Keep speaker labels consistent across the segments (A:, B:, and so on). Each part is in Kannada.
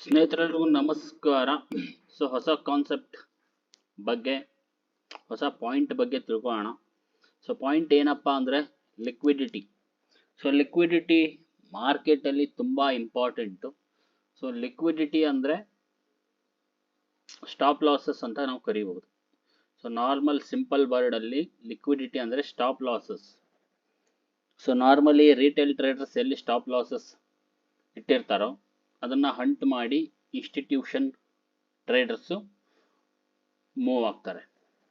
A: ಸ್ನೇಹಿತರೆಲ್ಲರಿಗೂ ನಮಸ್ಕಾರ. ಹೊಸ ಕಾನ್ಸೆಪ್ಟ್ ಬಗ್ಗೆ, ಹೊಸ ಪಾಯಿಂಟ್ ಬಗ್ಗೆ ತಿಳ್ಕೊಳ್ಳೋಣ. ಪಾಯಿಂಟ್ ಏನಪ್ಪ ಅಂದರೆ ಲಿಕ್ವಿಡಿಟಿ. ಲಿಕ್ವಿಡಿಟಿ ಮಾರ್ಕೆಟಲ್ಲಿ ತುಂಬ ಇಂಪಾರ್ಟೆಂಟು. ಲಿಕ್ವಿಡಿಟಿ ಅಂದರೆ ಸ್ಟಾಪ್ ಲಾಸಸ್ ಅಂತ ನಾವು ಕರಿಬಹುದು. ನಾರ್ಮಲ್ ಸಿಂಪಲ್ ವರ್ಡಲ್ಲಿ ಲಿಕ್ವಿಡಿಟಿ ಅಂದರೆ stop losses. Normally retail traders ಎಲ್ಲಿ ಸ್ಟಾಪ್ ಲಾಸಸ್ ಇಟ್ಟಿರ್ತಾರೋ ಅದನ್ನು ಹಂಟ್ ಮಾಡಿ ಇನ್ಸ್ಟಿಟ್ಯೂಷನ್ ಟ್ರೇಡರ್ಸು ಮೂವ್ ಆಗ್ತಾರೆ.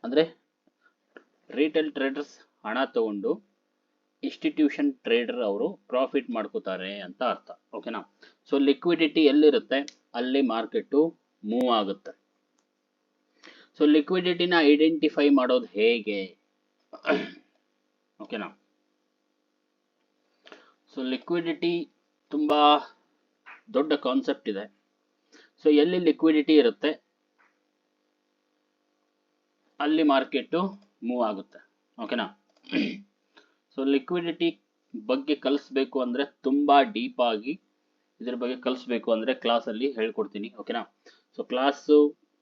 A: ಅಂದರೆ ರಿಟೇಲ್ ಟ್ರೇಡರ್ಸ್ ಹಣ ತಗೊಂಡು ಇನ್ಸ್ಟಿಟ್ಯೂಷನ್ ಟ್ರೇಡರ್ ಅವರು ಪ್ರಾಫಿಟ್ ಮಾಡ್ಕೋತಾರೆ ಅಂತ ಅರ್ಥ. ಓಕೆನಾ? ಲಿಕ್ವಿಡಿಟಿ ಎಲ್ಲಿರುತ್ತೆ ಅಲ್ಲಿ ಮಾರ್ಕೆಟು ಮೂವ್ ಆಗುತ್ತೆ. ಲಿಕ್ವಿಡಿಟಿನ ಐಡೆಂಟಿಫೈ ಮಾಡೋದು ಹೇಗೆ? ಓಕೆನಾ? ಲಿಕ್ವಿಡಿಟಿ ತುಂಬ ದೊಡ್ಡ ಕಾನ್ಸೆಪ್ಟ್ ಇದೆ. ಎಲ್ಲಿ ಲಿಕ್ವಿಡಿಟಿ ಇರುತ್ತೆ ಅಲ್ಲಿ ಮಾರ್ಕೆಟು ಮೂವ್ ಆಗುತ್ತೆ. ಓಕೆನಾ? ಲಿಕ್ವಿಡಿಟಿ ಬಗ್ಗೆ ಕಲಿಸ್ಬೇಕು ಅಂದರೆ ತುಂಬ ಡೀಪ್ ಆಗಿ ಇದ್ರ ಬಗ್ಗೆ ಕಲಿಸ್ಬೇಕು ಅಂದರೆ ಕ್ಲಾಸಲ್ಲಿ ಹೇಳ್ಕೊಡ್ತೀನಿ. ಓಕೆನಾ? ಕ್ಲಾಸು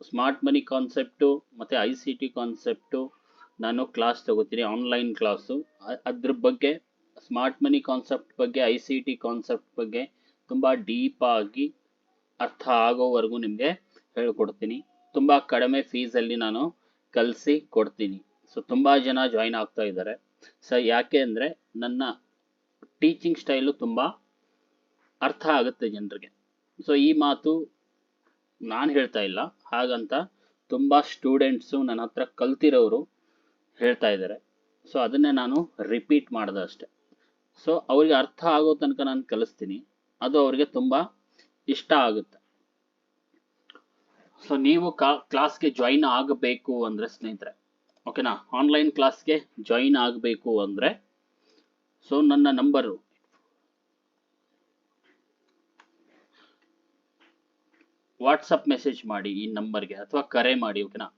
A: ಸ್ಮಾರ್ಟ್ ಮನಿ ಕಾನ್ಸೆಪ್ಟು ಮತ್ತು ICT ಕಾನ್ಸೆಪ್ಟು ನಾನು ಕ್ಲಾಸ್ ತಗೋತೀನಿ, ಆನ್ಲೈನ್ ಕ್ಲಾಸು. ಅದ್ರ ಬಗ್ಗೆ ಸ್ಮಾರ್ಟ್ ಮನಿ ಕಾನ್ಸೆಪ್ಟ್ ಬಗ್ಗೆ, ICT ಕಾನ್ಸೆಪ್ಟ್ ಬಗ್ಗೆ ತುಂಬ ಡೀಪಾಗಿ ಅರ್ಥ ಆಗೋವರೆಗೂ ನಿಮಗೆ ಹೇಳ್ಕೊಡ್ತೀನಿ. ತುಂಬ ಕಡಿಮೆ ಫೀಸಲ್ಲಿ ನಾನು ಕಲಿಸಿ ಕೊಡ್ತೀನಿ. ತುಂಬ ಜನ ಜಾಯಿನ್ ಆಗ್ತಾ ಇದ್ದಾರೆ. ಯಾಕೆ ಅಂದರೆ ನನ್ನ ಟೀಚಿಂಗ್ ಸ್ಟೈಲು ತುಂಬ ಅರ್ಥ ಆಗುತ್ತೆ ಜನರಿಗೆ. ಈ ಮಾತು ನಾನು ಹೇಳ್ತಾ ಇಲ್ಲ, ಹಾಗಂತ ತುಂಬ ಸ್ಟೂಡೆಂಟ್ಸು ನನ್ನ ಹತ್ರ ಕಲ್ತಿರೋರು ಹೇಳ್ತಾ ಇದ್ದಾರೆ. ಅದನ್ನೇ ನಾನು ರಿಪೀಟ್ ಮಾಡಿದೆ ಅಷ್ಟೆ. ಅವ್ರಿಗೆ ಅರ್ಥ ಆಗೋ ತನಕ ನಾನು ಕಲಿಸ್ತೀನಿ, ಅದು ಅವ್ರಿಗೆ ತುಂಬ ಇಷ್ಟ ಆಗುತ್ತೆ. ನೀವು ಕ್ಲಾಸ್ಗೆ ಜಾಯಿನ್ ಆಗಬೇಕು ಅಂದರೆ ಸ್ನೇಹಿತರೆ, ಓಕೆನಾ, ಆನ್ಲೈನ್ ಕ್ಲಾಸ್ಗೆ ಜಾಯಿನ್ ಆಗಬೇಕು ಅಂದರೆ ನನ್ನ ನಂಬರು ವಾಟ್ಸಪ್ ಮೆಸೇಜ್ ಮಾಡಿ ಈ ನಂಬರ್ಗೆ ಅಥವಾ ಕರೆ ಮಾಡಿ. ಓಕೆನಾ?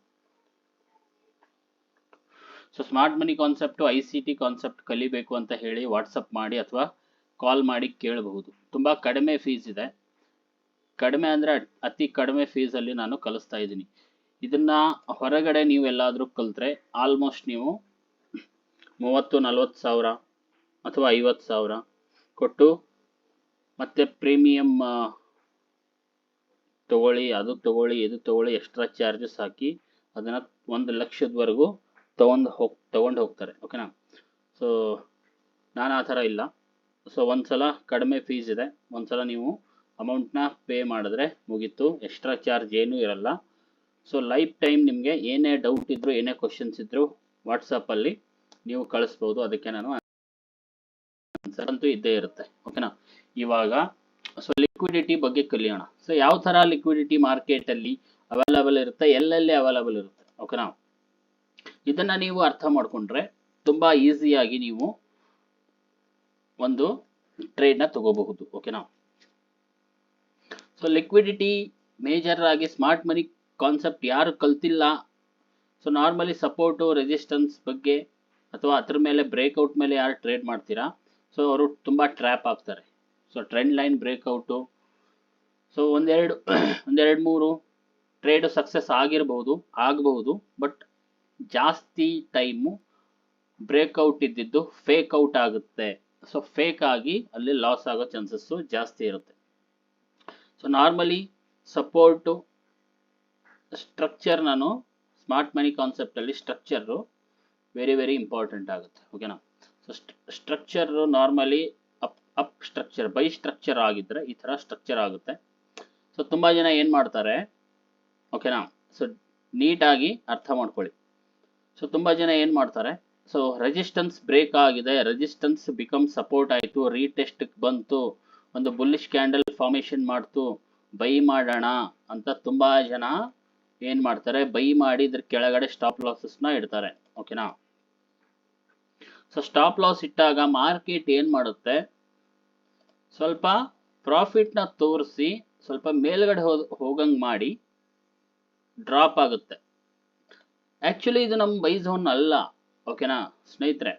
A: ಸ್ಮಾರ್ಟ್ ಮನಿ ಕಾನ್ಸೆಪ್ಟು ICT ಕಾನ್ಸೆಪ್ಟ್ ಕಲಿಬೇಕು ಅಂತ ಹೇಳಿ ವಾಟ್ಸಪ್ ಮಾಡಿ ಅಥವಾ ಕಾಲ್ ಮಾಡಿ ಕೇಳಬಹುದು. ತುಂಬ ಕಡಿಮೆ ಫೀಸ್ ಇದೆ. ಕಡಿಮೆ ಅಂದರೆ ಅತಿ ಕಡಿಮೆ ಫೀಸಲ್ಲಿ ನಾನು ಕಲಿಸ್ತಾ ಇದ್ದೀನಿ. ಇದನ್ನು ಹೊರಗಡೆ ನೀವು ಎಲ್ಲಾದರೂ ಕಲಿತ್ರೆ ಆಲ್ಮೋಸ್ಟ್ ನೀವು 30-40 ಸಾವಿರ ಅಥವಾ 50 ಸಾವಿರ ಕೊಟ್ಟು ಮತ್ತೆ ಪ್ರೀಮಿಯಂ ತಗೊಳ್ಳಿ, ಅದು ತಗೊಳ್ಳಿ, ಇದು ತಗೊಳ್ಳಿ, ಎಕ್ಸ್ಟ್ರಾ ಚಾರ್ಜಸ್ ಹಾಕಿ ಅದನ್ನು 1 ಲಕ್ಷದವರೆಗೂ ತಗೊಂಡು ಹೋಗ್ತಾರೆ. ಓಕೆನಾ? ನಾನು ಆ ಥರ ಇಲ್ಲ. ಒಂದ್ಸಲ ಕಡಿಮೆ ಫೀಸ್ ಇದೆ, ಒಂದ್ಸಲ ನೀವು ಅಮೌಂಟ್ನ ಪೇ ಮಾಡಿದ್ರೆ ಮುಗೀತು, ಎಕ್ಸ್ಟ್ರಾ ಚಾರ್ಜ್ ಏನೂ ಇರಲ್ಲ. ಲೈಫ್ ಟೈಮ್ ನಿಮಗೆ ಏನೇ ಡೌಟ್ ಇದ್ದರೂ, ಏನೇ ಕ್ವಶನ್ಸ್ ಇದ್ದರೂ ವಾಟ್ಸಪ್ಪಲ್ಲಿ ನೀವು ಕಳಿಸ್ಬೋದು. ಅದಕ್ಕೆ ನಾನು ಆನ್ಸರ್ ಅಂತೂ ಇದ್ದೇ ಇರುತ್ತೆ. ಓಕೆನಾ? ಇವಾಗ ಲಿಕ್ವಿಡಿಟಿ ಬಗ್ಗೆ ಕಲಿಯೋಣ. ಯಾವ ಥರ ಲಿಕ್ವಿಡಿಟಿ ಮಾರ್ಕೆಟಲ್ಲಿ ಅವೈಲಬಲ್ ಇರುತ್ತೆ, ಎಲ್ಲೆಲ್ಲಿ ಅವೈಲಬಲ್ ಇರುತ್ತೆ. ಓಕೆನಾ? ಇದನ್ನು ನೀವು ಅರ್ಥ ಮಾಡಿಕೊಂಡ್ರೆ ತುಂಬ ಈಸಿಯಾಗಿ ನೀವು ಒಂದು ಟ್ರೇಡ್ನ ತಗೋಬಹುದು. ಓಕೆನಾ? ಲಿಕ್ವಿಡಿಟಿ ಮೇಜರ್ ಆಗಿ ಸ್ಮಾರ್ಟ್ ಮನಿ ಕಾನ್ಸೆಪ್ಟ್ ಯಾರು ಕಲ್ತಿಲ್ಲ, ನಾರ್ಮಲಿ ಸಪೋರ್ಟು, ರೆಸಿಸ್ಟೆನ್ಸ್ ಬಗ್ಗೆ ಅಥವಾ ಅದ್ರ ಮೇಲೆ ಬ್ರೇಕ್ಔಟ್ ಮೇಲೆ ಯಾರು ಟ್ರೇಡ್ ಮಾಡ್ತೀರಾ, ಅವರು ತುಂಬ ಟ್ರ್ಯಾಪ್ ಆಗ್ತಾರೆ. ಟ್ರೆಂಡ್ ಲೈನ್ ಬ್ರೇಕ್ಔಟು, ಒಂದೆರಡು ಮೂರು ಟ್ರೇಡ್ ಸಕ್ಸಸ್ ಆಗಬಹುದು, ಬಟ್ ಜಾಸ್ತಿ ಟೈಮು ಬ್ರೇಕ್ಔಟ್ ಇದ್ದಿದ್ದು ಫೇಕ್ ಔಟ್ ಆಗುತ್ತೆ. ಫೇಕ್ ಆಗಿ ಅಲ್ಲಿ ಲಾಸ್ ಆಗೋ ಚಾನ್ಸಸ್ಸು ಜಾಸ್ತಿ ಇರುತ್ತೆ. ನಾರ್ಮಲಿ ಸಪೋರ್ಟು ಸ್ಟ್ರಕ್ಚರ್, ನಾನು ಸ್ಮಾರ್ಟ್ ಮನಿ ಕಾನ್ಸೆಪ್ಟಲ್ಲಿ ಸ್ಟ್ರಕ್ಚರು ವೆರಿ ವೆರಿ ಇಂಪಾರ್ಟೆಂಟ್ ಆಗುತ್ತೆ. ಓಕೆನಾ? Structure normally up structure, buy structure ಆಗಿದ್ದರೆ ಈ ಥರ ಸ್ಟ್ರಕ್ಚರ್ ಆಗುತ್ತೆ. ತುಂಬ ಜನ ಏನು ಮಾಡ್ತಾರೆ, ಓಕೆನಾ, ನೀಟಾಗಿ ಅರ್ಥ ಮಾಡ್ಕೊಳ್ಳಿ. ತುಂಬ ಜನ ಏನು ಮಾಡ್ತಾರೆ, ರೆಸಿಸ್ಟೆನ್ಸ್ ಬ್ರೇಕ್ ಆಗಿದೆ, ರೆಸಿಸ್ಟೆನ್ಸ್ ಬಿಕಮ್ ಸಪೋರ್ಟ್ ಆಯಿತು, ರೀಟೆಸ್ಟ್ಗೆ ಬಂತು, ಒಂದು ಬುಲ್ಲಿಶ್ ಕ್ಯಾಂಡಲ್ ಫಾರ್ಮೇಷನ್ ಮಾಡ್ತು, ಬೈ ಮಾಡೋಣ ಅಂತ ತುಂಬ ಜನ ಏನು ಮಾಡ್ತಾರೆ, ಬೈ ಮಾಡಿ ಇದ್ರ ಕೆಳಗಡೆ ಸ್ಟಾಪ್ ಲಾಸಸ್ನ ಇಡ್ತಾರೆ. ಓಕೆನಾ? ಸ್ಟಾಪ್ ಲಾಸ್ ಇಟ್ಟಾಗ ಮಾರ್ಕೆಟ್ ಏನು ಮಾಡುತ್ತೆ, ಸ್ವಲ್ಪ ಪ್ರಾಫಿಟ್ನ ತೋರಿಸಿ ಸ್ವಲ್ಪ ಮೇಲ್ಗಡೆ ಹೋಗಂಗೆ ಮಾಡಿ ಡ್ರಾಪ್ ಆಗುತ್ತೆ. ಆ್ಯಕ್ಚುಲಿ ಇದು ನಮ್ಮ ಬೈ ಝೋನ್ ಅಲ್ಲ. ಓಕೆನಾ ಸ್ನೇಹಿತರೆ?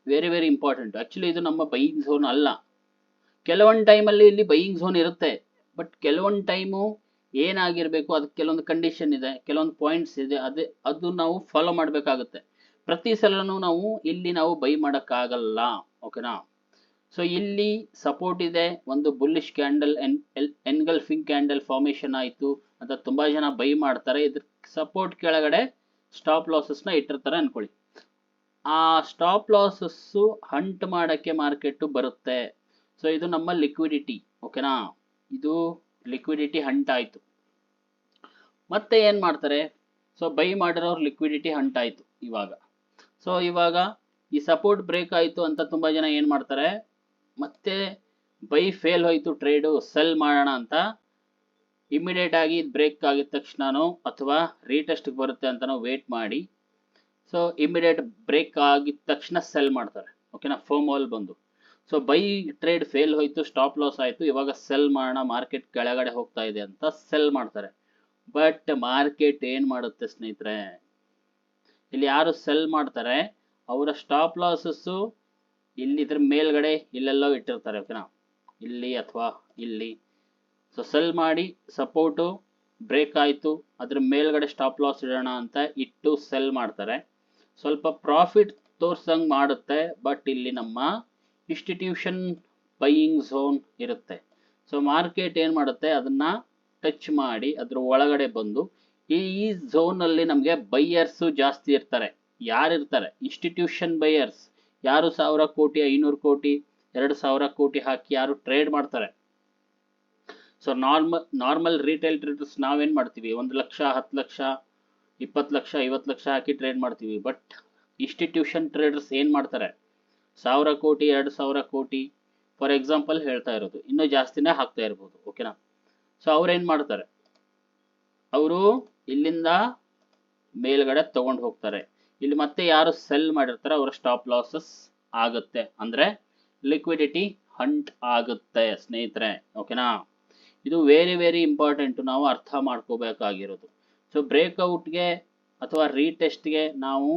A: Very very important. ಆ್ಯಕ್ಚುಲಿ ಇದು ನಮ್ಮ ಬೈಯಿಂಗ್ ಝೋನ್ ಅಲ್ಲ. ಕೆಲವೊಂದು ಟೈಮಲ್ಲಿ ಇಲ್ಲಿ ಬೈಯಿಂಗ್ ಝೋನ್ ಇರುತ್ತೆ, ಬಟ್ ಕೆಲವೊಂದು ಟೈಮು ಏನಾಗಿರ್ಬೇಕು, ಅದಕ್ಕೆ ಕೆಲವೊಂದು ಕಂಡೀಷನ್ ಇದೆ, ಕೆಲವೊಂದು ಪಾಯಿಂಟ್ಸ್ ಇದೆ, ಅದು ನಾವು ಫಾಲೋ ಮಾಡಬೇಕಾಗುತ್ತೆ. ಪ್ರತಿ ಸಲನೂ ನಾವು ಇಲ್ಲಿ ನಾವು ಬೈ ಮಾಡೋಕ್ಕಾಗಲ್ಲ. ಓಕೆನಾ? ಸೊ ಇಲ್ಲಿ ಸಪೋರ್ಟ್ ಇದೆ, ಒಂದು bullish candle engulfing candle formation ಆಯಿತು ಅಂತ ತುಂಬಾ ಜನ ಬೈ ಮಾಡ್ತಾರೆ. ಇದ್ರ ಸಪೋರ್ಟ್ ಕೆಳಗಡೆ ಸ್ಟಾಪ್ ಲಾಸಸ್ನ ಇಟ್ಟಿರ್ತಾರೆ ಅನ್ಕೊಳ್ಳಿ. ಆ ಸ್ಟಾಪ್ ಲಾಸಸ್ ಹಂಟ್ ಮಾಡಕ್ಕೆ ಮಾರ್ಕೆಟ್ ಬರುತ್ತೆ. ಸೊ ಇದು ನಮ್ಮ ಲಿಕ್ವಿಡಿಟಿ. ಓಕೆನಾ? ಇದು ಲಿಕ್ವಿಡಿಟಿ ಹಂಟ್ ಆಯ್ತು. ಮತ್ತೆ ಏನ್ ಮಾಡ್ತಾರೆ? ಸೊ ಬೈ ಮಾಡಿರೋರು ಲಿಕ್ವಿಡಿಟಿ ಹಂಟ್ ಆಯ್ತು ಇವಾಗ. ಸೊ ಇವಾಗ ಈ ಸಪೋರ್ಟ್ ಬ್ರೇಕ್ ಆಯ್ತು ಅಂತ ತುಂಬಾ ಜನ ಏನ್ ಮಾಡ್ತಾರೆ, ಮತ್ತೆ ಬೈ ಫೇಲ್ ಹೋಯ್ತು ಟ್ರೇಡು, ಸೆಲ್ ಮಾಡೋಣ ಅಂತ ಇಮಿಡಿಯೇಟ್ ಆಗಿ ಬ್ರೇಕ್ ಆಗಿದ ತಕ್ಷಣನೋ ಅಥವಾ ರೀಟೆಸ್ಟ್ ಬರುತ್ತೆ ಅಂತ ವೇಟ್ ಮಾಡಿ, ಸೊ ಇಮಿಡಿಯೇಟ್ ಬ್ರೇಕ್ ಆಗಿದ ತಕ್ಷಣ ಸೆಲ್ ಮಾಡ್ತಾರೆ. ಓಕೆನಾ? ಫೋಮೋಲ್ ಬಂದು ಸೊ ಬೈ ಟ್ರೇಡ್ ಫೇಲ್ ಹೋಯ್ತು, ಸ್ಟಾಪ್ ಲಾಸ್ ಆಯ್ತು, ಇವಾಗ ಸೆಲ್ ಮಾಡೋಣ, ಮಾರ್ಕೆಟ್ ಕೆಳಗಡೆ ಹೋಗ್ತಾ ಇದೆ ಅಂತ ಸೆಲ್ ಮಾಡ್ತಾರೆ. ಬಟ್ ಮಾರ್ಕೆಟ್ ಏನ್ ಮಾಡುತ್ತೆ ಸ್ನೇಹಿತರೆ, ಇಲ್ಲಿ ಯಾರು ಸೆಲ್ ಮಾಡ್ತಾರೆ ಅವರ ಸ್ಟಾಪ್ ಲಾಸಸ್ ಇಲ್ಲಿ ಇದ್ರ ಮೇಲ್ಗಡೆ ಇಲ್ಲೆಲ್ಲೋ ಇಟ್ಟಿರ್ತಾರೆ. ಓಕೆನಾ? ಇಲ್ಲಿ ಅಥವಾ ಇಲ್ಲಿ. ಸೊ ಸೆಲ್ ಮಾಡಿ ಸಪೋರ್ಟು ಬ್ರೇಕ್ ಆಯ್ತು, ಅದ್ರ ಮೇಲ್ಗಡೆ ಸ್ಟಾಪ್ ಲಾಸ್ ಇಡೋಣ ಅಂತ ಇಟ್ಟು ಸೆಲ್ ಮಾಡ್ತಾರೆ. ಸ್ವಲ್ಪ ಪ್ರಾಫಿಟ್ ತೋರ್ಸಂಗ್ ಮಾಡುತ್ತೆ, ಬಟ್ ಇಲ್ಲಿ ನಮ್ಮ ಇನ್ಸ್ಟಿಟ್ಯೂಷನ್ ಬೈಯಿಂಗ್ ಝೋನ್ ಇರುತ್ತೆ. ಸೊ ಮಾರ್ಕೆಟ್ ಏನ್ ಮಾಡುತ್ತೆ, ಅದನ್ನ ಟಚ್ ಮಾಡಿ ಅದ್ರ ಒಳಗಡೆ ಬಂದು ಈ ಝೋನ್ ಅಲ್ಲಿ ನಮಗೆ ಬೈಯರ್ಸ್ ಜಾಸ್ತಿ ಇರ್ತಾರೆ. ಯಾರಿರ್ತಾರೆ? Institution buyers. ಯಾರು 1000 ಕೋಟಿ 500 ಕೋಟಿ 2000 ಕೋಟಿ ಹಾಕಿ ಯಾರು ಟ್ರೇಡ್ ಮಾಡ್ತಾರೆ. ಸೊ ನಾರ್ಮಲ್ ರಿಟೇಲ್ ಟ್ರೇಡರ್ಸ್ ನಾವೇನ್ ಮಾಡ್ತೀವಿ, 1 ಲಕ್ಷ 10 ಲಕ್ಷ 20 ಲಕ್ಷ 50 ಲಕ್ಷ ಹಾಕಿ ಟ್ರೇಡ್ ಮಾಡ್ತೀವಿ. ಬಟ್ ಇನ್ಸ್ಟಿಟ್ಯೂಷನ್ ಟ್ರೇಡರ್ಸ್ ಏನ್ ಮಾಡ್ತಾರೆ, 1000 ಕೋಟಿ 2000 ಕೋಟಿ ಫಾರ್ ಎಕ್ಸಾಂಪಲ್ ಹೇಳ್ತಾ ಇರೋದು, ಇನ್ನೂ ಜಾಸ್ತಿನೇ ಹಾಕ್ತಾ ಇರ್ಬೋದು. ಓಕೆನಾ? ಸೊ ಅವ್ರೇನ್ ಮಾಡ್ತಾರೆ, ಅವರು ಇಲ್ಲಿಂದ ಮೇಲ್ಗಡೆ ತಗೊಂಡು ಹೋಗ್ತಾರೆ. ಇಲ್ಲಿ ಮತ್ತೆ ಯಾರು ಸೆಲ್ ಮಾಡಿರ್ತಾರೆ ಅವರ ಸ್ಟಾಪ್ ಲಾಸಸ್ ಆಗುತ್ತೆ, ಅಂದ್ರೆ ಲಿಕ್ವಿಡಿಟಿ ಹಂಟ್ ಆಗುತ್ತೆ ಸ್ನೇಹಿತರೆ. ಓಕೆನಾ? ಇದು ವೆರಿ ವೆರಿ ಇಂಪಾರ್ಟೆಂಟ್, ನಾವು ಅರ್ಥ ಮಾಡ್ಕೋಬೇಕಾಗಿರೋದು. ಸೊ ಬ್ರೇಕ್ಔಟ್ಗೆ ಅಥವಾ ರೀಟೆಸ್ಟ್ಗೆ ನಾವು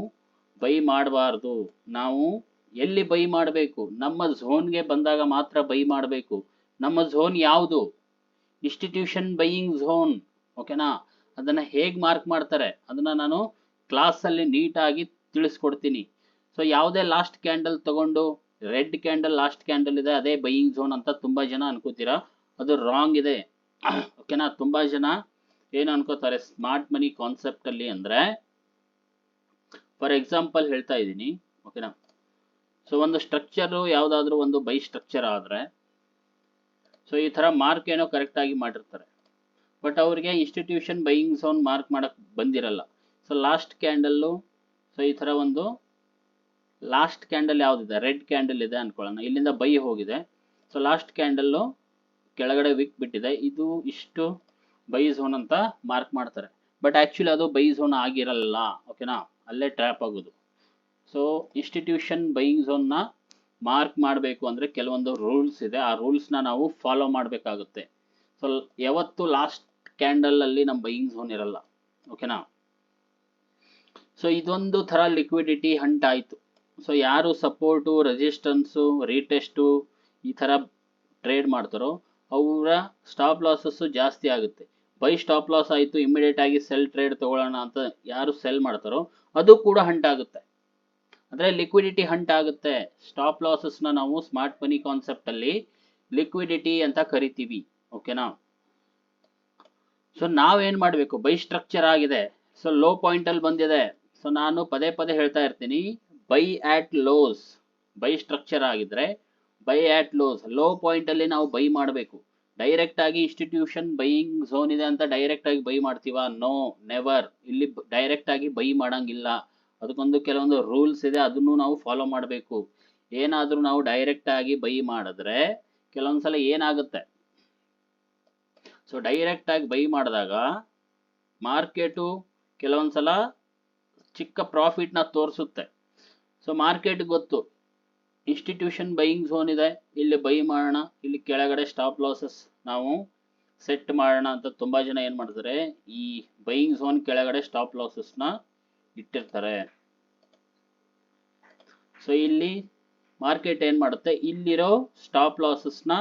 A: ಬೈ ಮಾಡಬಾರ್ದು. ನಾವು ಎಲ್ಲಿ ಬೈ ಮಾಡಬೇಕು, ನಮ್ಮ ಝೋನ್ಗೆ ಬಂದಾಗ ಮಾತ್ರ ಬೈ ಮಾಡಬೇಕು. ನಮ್ಮ ಝೋನ್ ಯಾವುದು? Institution buying zone. ಓಕೆನಾ? ಅದನ್ನ ಹೇಗೆ ಮಾರ್ಕ್ ಮಾಡ್ತಾರೆ ಅದನ್ನ ನಾನು ಕ್ಲಾಸಲ್ಲಿ ನೀಟಾಗಿ ತಿಳಿಸ್ಕೊಡ್ತೀನಿ. ಸೊ ಯಾವುದೇ ಲಾಸ್ಟ್ ಕ್ಯಾಂಡಲ್ ತಗೊಂಡು ರೆಡ್ ಕ್ಯಾಂಡಲ್ ಲಾಸ್ಟ್ ಕ್ಯಾಂಡಲ್ ಇದೆ ಅದೇ ಬೈಯಿಂಗ್ ಝೋನ್ ಅಂತ ತುಂಬಾ ಜನ ಅನ್ಕೋತೀರಾ, ಅದು ರಾಂಗ್ ಇದೆ. ಓಕೆನಾ? ತುಂಬಾ ಜನ ಏನು ಅನ್ಕೋತಾರೆ ಸ್ಮಾರ್ಟ್ ಮನಿ ಕಾನ್ಸೆಪ್ಟ್ ಅಲ್ಲಿ, ಅಂದ್ರೆ ಫಾರ್ ಎಕ್ಸಾಂಪಲ್ ಹೇಳ್ತಾ ಇದ್ದೀನಿ. ಓಕೆನಾ? ಸೊ ಒಂದು ಸ್ಟ್ರಕ್ಚರ್ ಯಾವ್ದಾದ್ರು ಒಂದು ಬೈ ಸ್ಟ್ರಕ್ಚರ್ ಆದ್ರೆ ಸೊ ಈ ತರ ಮಾರ್ಕ್ ಏನೋ ಕರೆಕ್ಟ್ ಆಗಿ ಮಾಡಿರ್ತಾರೆ, ಬಟ್ ಅವ್ರಿಗೆ ಇನ್ಸ್ಟಿಟ್ಯೂಷನ್ ಬೈಯಿಂಗ್ ಝೋನ್ ಮಾರ್ಕ್ ಮಾಡಕ್ ಬಂದಿರಲ್ಲ. ಸೊ ಲಾಸ್ಟ್ ಕ್ಯಾಂಡಲ್ಲು, ಸೊ ಈ ತರ ಒಂದು ಲಾಸ್ಟ್ ಕ್ಯಾಂಡಲ್ ಯಾವ್ದಿದೆ, ರೆಡ್ ಕ್ಯಾಂಡಲ್ ಇದೆ ಅನ್ಕೊಳ್ಳೋಣ, ಇಲ್ಲಿಂದ ಬೈ ಹೋಗಿದೆ. ಸೊ ಲಾಸ್ಟ್ ಕ್ಯಾಂಡಲ್ಲು ಕೆಳಗಡೆ ವಿಕ್ ಬಿಟ್ಟಿದೆ, ಇದು ಇಷ್ಟು ಬೈ ಝೋನ್ ಅಂತ ಮಾರ್ಕ್ ಮಾಡ್ತಾರೆ. ಬಟ್ ಆಕ್ಚುಲಿ ಅದು ಬೈ ಝೋನ್ ಆಗಿರಲ್ಲ. ಓಕೆನಾ? ಅಲ್ಲೇ ಟ್ರ್ಯಾಪ್ ಆಗೋದು. ಸೊ ಇನ್ಸ್ಟಿಟ್ಯೂಷನ್ ಬೈಯಿಂಗ್ ಝೋನ್ ನ ಮಾರ್ಕ್ ಮಾಡಬೇಕು ಅಂದ್ರೆ ಕೆಲವೊಂದು ರೂಲ್ಸ್ ಇದೆ, ಆ ರೂಲ್ಸ್ ನ ನಾವು ಫಾಲೋ ಮಾಡಬೇಕಾಗುತ್ತೆ. ಸೊ ಯಾವತ್ತು ಲಾಸ್ಟ್ ಕ್ಯಾಂಡಲ್ ಅಲ್ಲಿ ನಮ್ಮ ಬೈಯಿಂಗ್ ಝೋನ್ ಇರಲ್ಲ. ಓಕೆನಾ? ಸೊ ಇದೊಂದು ತರ ಲಿಕ್ವಿಡಿಟಿ ಹಂಟ್ ಆಯ್ತು. ಸೊ ಯಾರು ಸಪೋರ್ಟು ರೆಸಿಸ್ಟೆನ್ಸು ರೀಟೆಸ್ಟು ಈ ತರ ಟ್ರೇಡ್ ಮಾಡ್ತಾರೋ ಅವರ ಸ್ಟಾಪ್ ಲಾಸಸ್ ಜಾಸ್ತಿ ಆಗುತ್ತೆ. ಬೈ ಸ್ಟಾಪ್ ಲಾಸ್ ಆಯ್ತು, ಇಮಿಡಿಯೇಟ್ ಆಗಿ ಸೆಲ್ ಟ್ರೇಡ್ ತಗೊಳ್ಳೋಣ ಅಂತ ಯಾರು ಸೆಲ್ ಮಾಡ್ತಾರೋ ಅದು ಕೂಡ ಹಂಟ್ ಆಗುತ್ತೆ, ಅಂದ್ರೆ ಲಿಕ್ವಿಡಿಟಿ ಹಂಟ್ ಆಗುತ್ತೆ. ಸ್ಟಾಪ್ ಲಾಸಸ್ ನ ನಾವು ಸ್ಮಾರ್ಟ್ ಮನಿ ಕಾನ್ಸೆಪ್ಟ್ ಅಲ್ಲಿ ಲಿಕ್ವಿಡಿಟಿ ಅಂತ ಕರಿತೀವಿ. ಓಕೆನಾ? ಸೊ ನಾವೇನ್ ಮಾಡ್ಬೇಕು, ಬೈ ಸ್ಟ್ರಕ್ಚರ್ ಆಗಿದೆ, ಸೊ ಲೋ ಪಾಯಿಂಟ್ ಅಲ್ಲಿ ಬಂದಿದೆ. ಸೊ ನಾನು ಪದೇ ಪದೇ ಹೇಳ್ತಾ ಇರ್ತೀನಿ, ಬೈ ಆಟ್ ಲೋಸ್. ಬೈ ಸ್ಟ್ರಕ್ಚರ್ ಆಗಿದ್ರೆ ಬೈ ಆಟ್ ಲೋಸ್, ಲೋ ಪಾಯಿಂಟ್ ಅಲ್ಲಿ ನಾವು ಬೈ ಮಾಡಬೇಕು. ಡೈರೆಕ್ಟ್ ಆಗಿ ಇನ್ಸ್ಟಿಟ್ಯೂಷನ್ ಬೈಯಿಂಗ್ ಝೋನ್ ಇದೆ ಅಂತ ಡೈರೆಕ್ಟ್ ಆಗಿ ಬೈ ಮಾಡ್ತೀವಾ? No, never. ಇಲ್ಲಿ ಡೈರೆಕ್ಟ್ ಆಗಿ ಬೈ ಮಾಡಂಗಿಲ್ಲ, ಅದಕ್ಕೊಂದು ಕೆಲವೊಂದು ರೂಲ್ಸ್ ಇದೆ, ಅದನ್ನು ನಾವು ಫಾಲೋ ಮಾಡಬೇಕು. ಏನಾದ್ರೂ ನಾವು ಡೈರೆಕ್ಟ್ ಆಗಿ ಬೈ ಮಾಡಿದ್ರೆ ಕೆಲವೊಂದ್ಸಲ ಏನಾಗುತ್ತೆ, ಸೊ ಡೈರೆಕ್ಟ್ ಆಗಿ ಬೈ ಮಾಡಿದಾಗ ಮಾರ್ಕೆಟು ಕೆಲವೊಂದ್ಸಲ ಚಿಕ್ಕ ಪ್ರಾಫಿಟ್ ನ ತೋರಿಸುತ್ತೆ. ಸೊ ಮಾರ್ಕೆಟ್ ಗೊತ್ತು ಇನ್ಸ್ಟಿಟ್ಯೂಷನ್ ಬೈಯಿಂಗ್ ಝೋನ್ ಇದೆ, ಇಲ್ಲಿ ಬೈ ಮಾಡೋಣ, ಇಲ್ಲಿ ಕೆಳಗಡೆ ಸ್ಟಾಪ್ ಲಾಸಸ್ ನಾವು ಸೆಟ್ ಮಾಡೋಣ ಅಂತ ತುಂಬಾ ಜನ ಏನ್ ಮಾಡ್ತಾರೆ, ಈ ಬೈಯಿಂಗ್ ಝೋನ್ ಕೆಳಗಡೆ ಸ್ಟಾಪ್ ಲಾಸಸ್ ನ ಇಟ್ಟಿರ್ತಾರೆ. ಸೊ ಇಲ್ಲಿ ಮಾರ್ಕೆಟ್ ಏನ್ ಮಾಡುತ್ತೆ, ಇಲ್ಲಿರೋ ಸ್ಟಾಪ್ ಲಾಸಸ್ ನ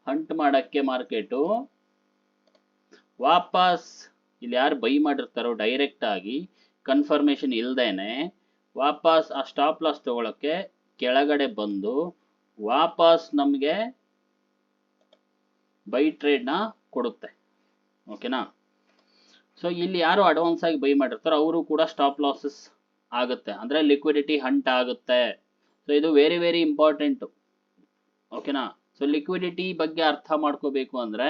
A: ಹಂಟ್ ಮಾಡಕ್ಕೆ ಮಾರ್ಕೆಟು ವಾಪಸ್ ಇಲ್ಲಿ ಯಾರು ಬೈ ಮಾಡಿರ್ತಾರೋ ಡೈರೆಕ್ಟ್ ಆಗಿ ಕನ್ಫರ್ಮೇಶನ್ ಇಲ್ದೇನೆ ವಾಪಸ್ ಆ ಸ್ಟಾಪ್ ಲಾಸ್ ತಗೊಳಕ್ಕೆ ಕೆಳಗಡೆ ಬಂದು ವಾಪಸ್ ನಮಗೆ ಬೈ ಟ್ರೇಡ್ ನ ಕೊಡುತ್ತೆ. ಓಕೆನಾ? ಸೊ ಇಲ್ಲಿ ಯಾರು ಅಡ್ವಾನ್ಸ್ ಆಗಿ ಬೈ ಮಾಡಿರ್ತಾರೋ ಅವರು ಕೂಡ ಸ್ಟಾಪ್ ಲಾಸಸ್ ಆಗುತ್ತೆ, ಅಂದ್ರೆ ಲಿಕ್ವಿಡಿಟಿ ಹಂಟ್ ಆಗುತ್ತೆ. ಸೊ ಇದು ವೆರಿ ವೆರಿ ಇಂಪಾರ್ಟೆಂಟ್. ಓಕೆನಾ? ಸೊ ಲಿಕ್ವಿಡಿಟಿ ಬಗ್ಗೆ ಅರ್ಥ ಮಾಡ್ಕೋಬೇಕು ಅಂದ್ರೆ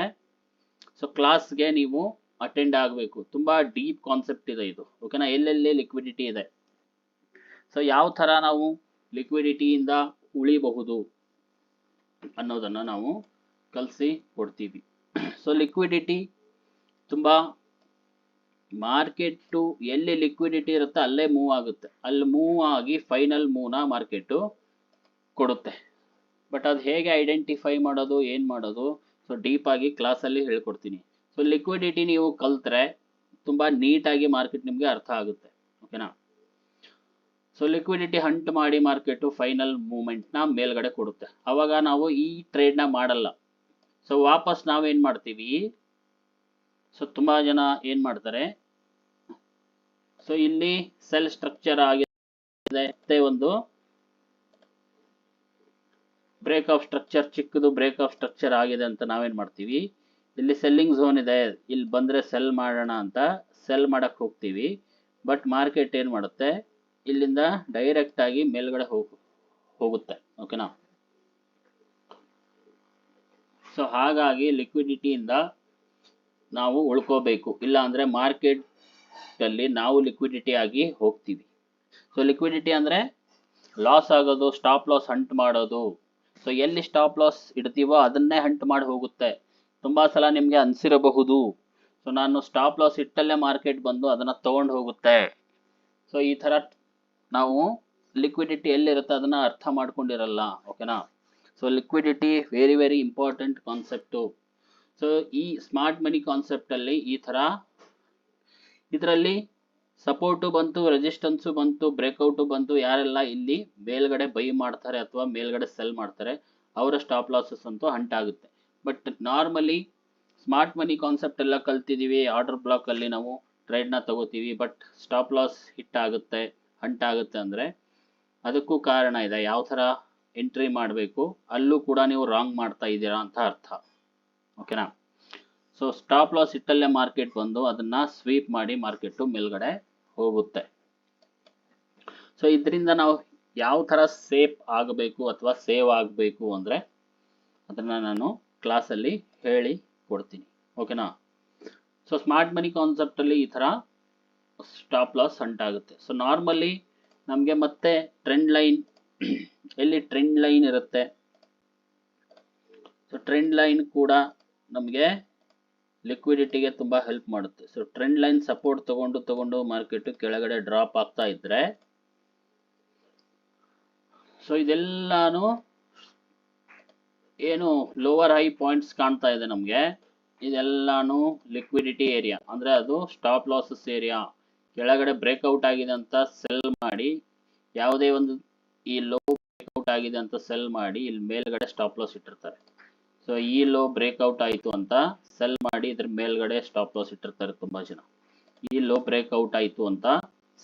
A: ಸೊ ಕ್ಲಾಸ್ಗೆ ನೀವು ಅಟೆಂಡ್ ಆಗಬೇಕು. ತುಂಬಾ ಡೀಪ್ ಕಾನ್ಸೆಪ್ಟ್ ಇದೆ ಇದು. ಓಕೆನಾ? ಎಲ್ಲೆಲ್ಲಿ ಲಿಕ್ವಿಡಿಟಿ ಇದೆ, ಸೊ ಯಾವ ತರ ನಾವು ಲಿಕ್ವಿಡಿಟಿಯಿಂದ ಉಳಿಬಹುದು ಅನ್ನೋದನ್ನ ನಾವು ಕಲಿಸಿ ಕೊಡ್ತೀವಿ. ಸೊ ಲಿಕ್ವಿಡಿಟಿ ತುಂಬಾ ಮಾರ್ಕೆಟ್ ಎಲ್ಲಿ ಲಿಕ್ವಿಡಿಟಿ ಇರುತ್ತೆ ಅಲ್ಲೇ ಮೂವ್ ಆಗುತ್ತೆ, ಅಲ್ಲಿ ಮೂವ್ ಆಗಿ ಫೈನಲ್ ಮೂವ್ನ ಮಾರ್ಕೆಟ್ ಕೊಡುತ್ತೆ. ಬಟ್ ಅದು ಹೇಗೆ ಐಡೆಂಟಿಫೈ ಮಾಡೋದು, ಏನ್ ಮಾಡೋದು, ಸೊ ಡೀಪ್ ಆಗಿ ಕ್ಲಾಸಲ್ಲಿ ಹೇಳ್ಕೊಡ್ತೀನಿ. ಸೊ ಲಿಕ್ವಿಡಿಟಿ ನೀವು ಕಲ್ತ್ರೆ ತುಂಬಾ ನೀಟಾಗಿ ಮಾರ್ಕೆಟ್ ನಿಮಗೆ ಅರ್ಥ ಆಗುತ್ತೆ. ಓಕೆನಾ? ಸೊ ಲಿಕ್ವಿಡಿಟಿ ಹಂಟ್ ಮಾಡಿ ಮಾರ್ಕೆಟ್ ಫೈನಲ್ ಮೂವ್ಮೆಂಟ್ ನ ಮೇಲ್ಗಡೆ ಕೊಡುತ್ತೆ. ಅವಾಗ ನಾವು ಈ ಟ್ರೇಡ್ ನ ಮಾಡಲ್ಲ. ಸೊ ವಾಪಸ್ ನಾವೇನ್ ಮಾಡ್ತೀವಿ, ಸೊ ತುಂಬಾ ಜನ ಏನ್ ಮಾಡ್ತಾರೆ, ಸೊ ಇಲ್ಲಿ ಸೆಲ್ ಸ್ಟ್ರಕ್ಚರ್ ಆಗಿದೆ, ಮತ್ತೆ ಒಂದು ಬ್ರೇಕ್ ಆಫ್ ಸ್ಟ್ರಕ್ಚರ್, ಚಿಕ್ಕದು ಬ್ರೇಕ್ ಆಫ್ ಸ್ಟ್ರಕ್ಚರ್ ಆಗಿದೆ ಅಂತ ನಾವೇನ್ ಮಾಡ್ತೀವಿ, ಇಲ್ಲಿ ಸೆಲ್ಲಿಂಗ್ ಝೋನ್ ಇದೆ, ಇಲ್ಲಿ ಬಂದ್ರೆ ಸೆಲ್ ಮಾಡೋಣ ಅಂತ ಸೆಲ್ ಮಾಡಕ್ ಹೋಗ್ತೀವಿ. ಬಟ್ ಮಾರ್ಕೆಟ್ ಏನ್ ಮಾಡುತ್ತೆ, ಇಲ್ಲಿಂದ ಡೈರೆಕ್ಟ್ ಆಗಿ ಮೇಲ್ಗಡೆ ಹೋಗುತ್ತೆ. ಓಕೆನಾ? ಸೊ ಹಾಗಾಗಿ ಲಿಕ್ವಿಡಿಟಿಯಿಂದ ನಾವು ಉಳ್ಕೋಬೇಕು, ಇಲ್ಲ ಅಂದ್ರೆ ಮಾರ್ಕೆಟ್ ಅಲ್ಲಿ ನಾವು ಲಿಕ್ವಿಡಿಟಿ ಆಗಿ ಹೋಗ್ತೀವಿ. ಸೊ ಲಿಕ್ವಿಡಿಟಿ ಅಂದ್ರೆ ಲಾಸ್ ಆಗೋದು, ಸ್ಟಾಪ್ ಲಾಸ್ ಹಂಟ್ ಮಾಡೋದು. ಸೊ ಎಲ್ಲಿ ಸ್ಟಾಪ್ ಲಾಸ್ ಇಡ್ತೀವೋ ಅದನ್ನೇ ಹಂಟ್ ಮಾಡಿ ಹೋಗುತ್ತೆ. ತುಂಬಾ ಸಲ ನಿಮ್ಗೆ ಅನ್ಸಿರಬಹುದು, ಸೊ ನಾನು ಸ್ಟಾಪ್ ಲಾಸ್ ಇಟ್ಟಲ್ಲೇ ಮಾರ್ಕೆಟ್ ಬಂದು ಅದನ್ನ ತಗೊಂಡು ಹೋಗುತ್ತೆ. ಸೊ ಈ ತರ ನಾವು ಲಿಕ್ವಿಡಿಟಿ ಎಲ್ಲಿರುತ್ತೆ ಅದನ್ನ ಅರ್ಥ ಮಾಡ್ಕೊಂಡಿರಲ್ಲ. ಓಕೆನಾ? So liquidity very very important concept. So ಈ ಸ್ಮಾರ್ಟ್ ಮನಿ ಕಾನ್ಸೆಪ್ಟ್ ಅಲ್ಲಿ ಈ ತರ ಇದರಲ್ಲಿ ಸಪೋರ್ಟು ಬಂತು, ರೆಸಿಸ್ಟೆನ್ಸು ಬಂತು, ಬ್ರೇಕ್ಔಟು ಬಂತು. ಯಾರೆಲ್ಲ ಇಲ್ಲಿ ಮೇಲ್ಗಡೆ ಬೈ ಮಾಡ್ತಾರೆ ಅಥವಾ ಮೇಲ್ಗಡೆ ಸೆಲ್ ಮಾಡ್ತಾರೆ ಅವರ ಸ್ಟಾಪ್ ಲಾಸಸ್ ಅಂತೂ ಹಂಟ್ ಆಗುತ್ತೆ. But normally smart money concept ಎಲ್ಲ ಕಲ್ತಿದೀವಿ, ಆರ್ಡರ್ ಬ್ಲಾಕ್ ಅಲ್ಲಿ ನಾವು ಟ್ರೇಡ್ ನ ತಗೋತೀವಿ, ಬಟ್ ಸ್ಟಾಪ್ ಲಾಸ್ ಹಿಟ್ ಆಗುತ್ತೆ, ಹಂಟ್ ಆಗುತ್ತೆ ಅಂದ್ರೆ ಅದಕ್ಕೂ ಕಾರಣ ಇದೆ. ಯಾವ ತರ ಎಂಟ್ರಿ ಮಾಡಬೇಕು ಅಲ್ಲೂ ಕೂಡ ನೀವು ರಾಂಗ್ ಮಾಡ್ತಾ ಇದ್ದೀರಾ ಅಂತ ಅರ್ಥ. ಓಕೆನಾ? ಸೊ ಸ್ಟಾಪ್ ಲಾಸ್ ಇಟ್ಟಲ್ಲೇ ಮಾರ್ಕೆಟ್ ಬಂದು ಅದನ್ನ ಸ್ವೀಪ್ ಮಾಡಿ ಮಾರ್ಕೆಟ್ ಮೇಲ್ಗಡೆ ಹೋಗುತ್ತೆ. ಸೊ ಇದರಿಂದ ನಾವು ಯಾವ ತರ ಸೇಫ್ ಆಗಬೇಕು ಅಥವಾ ಸೇವ್ ಆಗಬೇಕು ಅಂದ್ರೆ ಅದನ್ನ ನಾನು ಕ್ಲಾಸಲ್ಲಿ ಹೇಳಿ ಕೊಡ್ತೀನಿ. ಓಕೆನಾ? ಸೊ ಸ್ಮಾರ್ಟ್ ಮನಿ ಕಾನ್ಸೆಪ್ಟ್ ಅಲ್ಲಿ ಈ ತರ ಸ್ಟಾಪ್ ಲಾಸ್ ಹಂಟ್ ಆಗುತ್ತೆ. ಸೊ ನಾರ್ಮಲಿ ನಮಗೆ ಮತ್ತೆ ಟ್ರೆಂಡ್ ಲೈನ್ ಎಲ್ಲಿ ಟ್ರೆಂಡ್ ಲೈನ್ ಇರುತ್ತೆ, ಸೊ ಟ್ರೆಂಡ್ ಲೈನ್ ಕೂಡ ನಮಗೆ ಲಿಕ್ವಿಡಿಟಿಗೆ ತುಂಬಾ ಹೆಲ್ಪ್ ಮಾಡುತ್ತೆ. ಸೊ ಟ್ರೆಂಡ್ ಲೈನ್ ಸಪೋರ್ಟ್ ತಗೊಂಡು ಮಾರ್ಕೆಟ್ ಕೆಳಗಡೆ ಡ್ರಾಪ್ ಆಗ್ತಾ ಇದ್ರೆ, ಸೊ ಇದೆಲ್ಲಾನು ಏನು ಲೋವರ್ ಹೈ ಪಾಯಿಂಟ್ಸ್ ಕಾಣ್ತಾ ಇದೆ ನಮ್ಗೆ, ಇದೆಲ್ಲಾನು ಲಿಕ್ವಿಡಿಟಿ ಏರಿಯಾ, ಅಂದ್ರೆ ಅದು ಸ್ಟಾಪ್ ಲಾಸಸ್ ಏರಿಯಾ. ಕೆಳಗಡೆ ಬ್ರೇಕ್ಔಟ್ ಆಗಿದೆ ಅಂತ ಸೆಲ್ ಮಾಡಿ, ಯಾವುದೇ ಒಂದು ಈ ಲೋ ಬ್ರೇಕ್ಔಟ್ ಆಗಿದೆ ಅಂತ ಸೆಲ್ ಮಾಡಿ ಇಲ್ಲಿ ಮೇಲ್ಗಡೆ ಸ್ಟಾಪ್ ಲಾಸ್ ಇಟ್ಟಿರ್ತಾರೆ. ಸೊ ಈ ಲೋ ಬ್ರೇಕ್ಔಟ್ ಆಯಿತು ಅಂತ ಸೆಲ್ ಮಾಡಿ ಇದ್ರ ಮೇಲ್ಗಡೆ ಸ್ಟಾಪ್ ಲಾಸ್ ಇಟ್ಟಿರ್ತಾರೆ ತುಂಬಾ ಜನ. ಈ ಲೋ ಬ್ರೇಕ್ಔಟ್ ಆಯಿತು ಅಂತ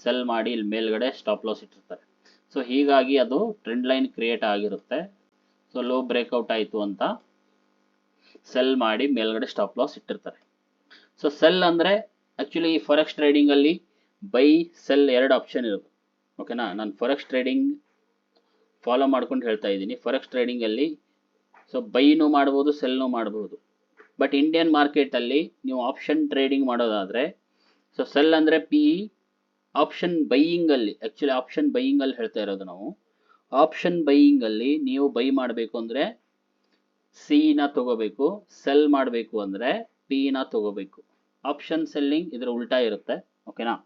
A: ಸೆಲ್ ಮಾಡಿ ಇಲ್ಲಿ ಮೇಲ್ಗಡೆ ಸ್ಟಾಪ್ ಲಾಸ್ ಇಟ್ಟಿರ್ತಾರೆ. ಸೊ ಹೀಗಾಗಿ ಅದು ಟ್ರೆಂಡ್ ಲೈನ್ ಕ್ರಿಯೇಟ್ ಆಗಿರುತ್ತೆ. ಸೊ ಲೋ ಬ್ರೇಕ್ಔಟ್ ಆಯಿತು ಅಂತ ಸೆಲ್ ಮಾಡಿ ಮೇಲ್ಗಡೆ ಸ್ಟಾಪ್ ಲಾಸ್ ಇಟ್ಟಿರ್ತಾರೆ. ಸೊ ಸೆಲ್ ಅಂದ್ರೆ ಆಕ್ಚುಲಿ ಈ ಫಾರೆಕ್ಸ್ ಟ್ರೇಡಿಂಗ್ ಅಲ್ಲಿ ಬೈ ಸೆಲ್ ಎರಡು ಆಪ್ಷನ್ ಇರುತ್ತೆ. ಓಕೆನಾ? ನಾನು ಫಾರೆಕ್ಸ್ ಟ್ರೇಡಿಂಗ್ ಫಾಲೋ ಮಾಡ್ಕೊಂಡು ಹೇಳ್ತಾ ಇದ್ದೀನಿ. ಫಾರೆಕ್ಸ್ ಟ್ರೇಡಿಂಗ್ ಅಲ್ಲಿ ಸೊ ಬೈನು ಮಾಡ್ಬೋದು, ಸೆಲ್ನು ಮಾಡ್ಬೋದು. ಬಟ್ ಇಂಡಿಯನ್ ಮಾರ್ಕೆಟ್ ಅಲ್ಲಿ ನೀವು ಆಪ್ಷನ್ ಟ್ರೇಡಿಂಗ್ ಮಾಡೋದಾದ್ರೆ, ಸೊ ಸೆಲ್ ಅಂದ್ರೆ ಪಿ ಆಪ್ಷನ್ ಬೈಯಿಂಗ್ ಅಲ್ಲಿ, ಆಕ್ಚುಲಿ ಆಪ್ಷನ್ ಬೈಯಿಂಗ್ ಅಲ್ಲಿ ಹೇಳ್ತಾ ಇರೋದು ನಾವು. ಆಪ್ಷನ್ ಬೈಯಿಂಗ್ ಅಲ್ಲಿ ನೀವು ಬೈ ಮಾಡಬೇಕು ಅಂದ್ರೆ ಸಿ ನ ತಗೋಬೇಕು, ಸೆಲ್ ಮಾಡಬೇಕು ಅಂದ್ರೆ ಪಿ ನ ತಗೋಬೇಕು. ಆಪ್ಷನ್ ಸೆಲ್ಲಿಂಗ್ ಇದ್ರ ಉಲ್ಟಾ ಇರುತ್ತೆ. ಓಕೆನಾ?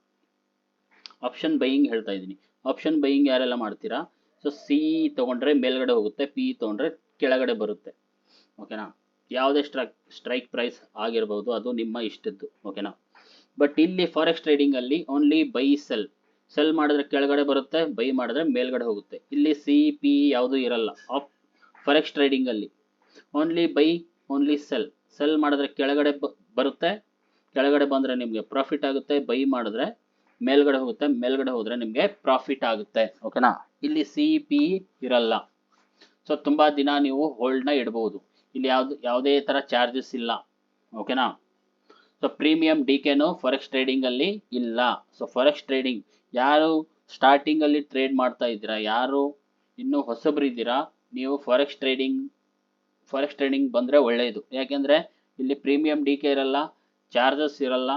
A: ಆಪ್ಷನ್ ಬೈಯಿಂಗ್ ಹೇಳ್ತಾ ಇದ್ದೀನಿ. ಆಪ್ಷನ್ ಬೈಯಿಂಗ್ ಯಾರೆಲ್ಲ ಮಾಡ್ತೀರಾ, ಸೊ ಸಿ ತಗೊಂಡ್ರೆ ಮೇಲ್ಗಡೆ ಹೋಗುತ್ತೆ, ಪಿ ತಗೊಂಡ್ರೆ ಕೆಳಗಡೆ ಬರುತ್ತೆ. ಓಕೆನಾ? ಯಾವುದೇ ಸ್ಟ್ರೈಕ್ ಪ್ರೈಸ್ ಆಗಿರಬಹುದು, ಅದು ನಿಮ್ಮ ಇಷ್ಟದ್ದು. ಓಕೆನಾ? ಬಟ್ ಇಲ್ಲಿ ಫಾರೆಕ್ಸ್ ಟ್ರೇಡಿಂಗ್ ಅಲ್ಲಿ ಓನ್ಲಿ ಬೈ ಸೆಲ್. ಸೆಲ್ ಮಾಡಿದ್ರೆ ಕೆಳಗಡೆ ಬರುತ್ತೆ, ಬೈ ಮಾಡಿದ್ರೆ ಮೇಲ್ಗಡೆ ಹೋಗುತ್ತೆ. ಇಲ್ಲಿ ಸಿ ಪಿ ಯಾವುದು ಇರಲ್ಲ. ಫಾರೆಕ್ಸ್ ಟ್ರೇಡಿಂಗ್ ಅಲ್ಲಿ only by, only cell. Cell ಮಾಡಿದ್ರೆ ಕೆಳಗಡೆ ಬರುತ್ತೆ, ಕೆಳಗಡೆ ಬಂದರೆ ನಿಮಗೆ ಪ್ರಾಫಿಟ್ ಆಗುತ್ತೆ, ಬೈ ಮಾಡಿದ್ರೆ ಮೇಲ್ಗಡೆ ಹೋಗುತ್ತೆ, ಮೇಲ್ಗಡೆ ಹೋದರೆ ನಿಮಗೆ ಪ್ರಾಫಿಟ್ ಆಗುತ್ತೆ. ಓಕೆನಾ. ಇಲ್ಲಿ CP ಇರಲ್ಲ. ಸೊ ತುಂಬ ದಿನ ನೀವು ಹೋಲ್ಡ್ನ ಇಡ್ಬೋದು. ಇಲ್ಲಿ ಯಾವುದೇ ಥರ ಚಾರ್ಜಸ್ ಇಲ್ಲ. ಓಕೆನಾ. ಸೊ ಪ್ರೀಮಿಯಂ DKನು ಫಾರೆಕ್ಸ್ ಟ್ರೇಡಿಂಗಲ್ಲಿ ಇಲ್ಲ. ಸೊ ಫಾರೆಕ್ಸ್ ಟ್ರೇಡಿಂಗ್ ಯಾರು ಸ್ಟಾರ್ಟಿಂಗಲ್ಲಿ ಟ್ರೇಡ್ ಮಾಡ್ತಾ ಇದ್ದೀರಾ, ಯಾರು ಇನ್ನೂ ಹೊಸಬರಿದ್ದೀರಾ, ನೀವು ಫಾರೆಕ್ಸ್ ಟ್ರೇಡಿಂಗ್ ಬಂದರೆ ಒಳ್ಳೆಯದು. ಯಾಕೆಂದರೆ ಇಲ್ಲಿ ಪ್ರೀಮಿಯಂ DK ಇರಲ್ಲ, ಚಾರ್ಜಸ್ ಇರಲ್ಲ.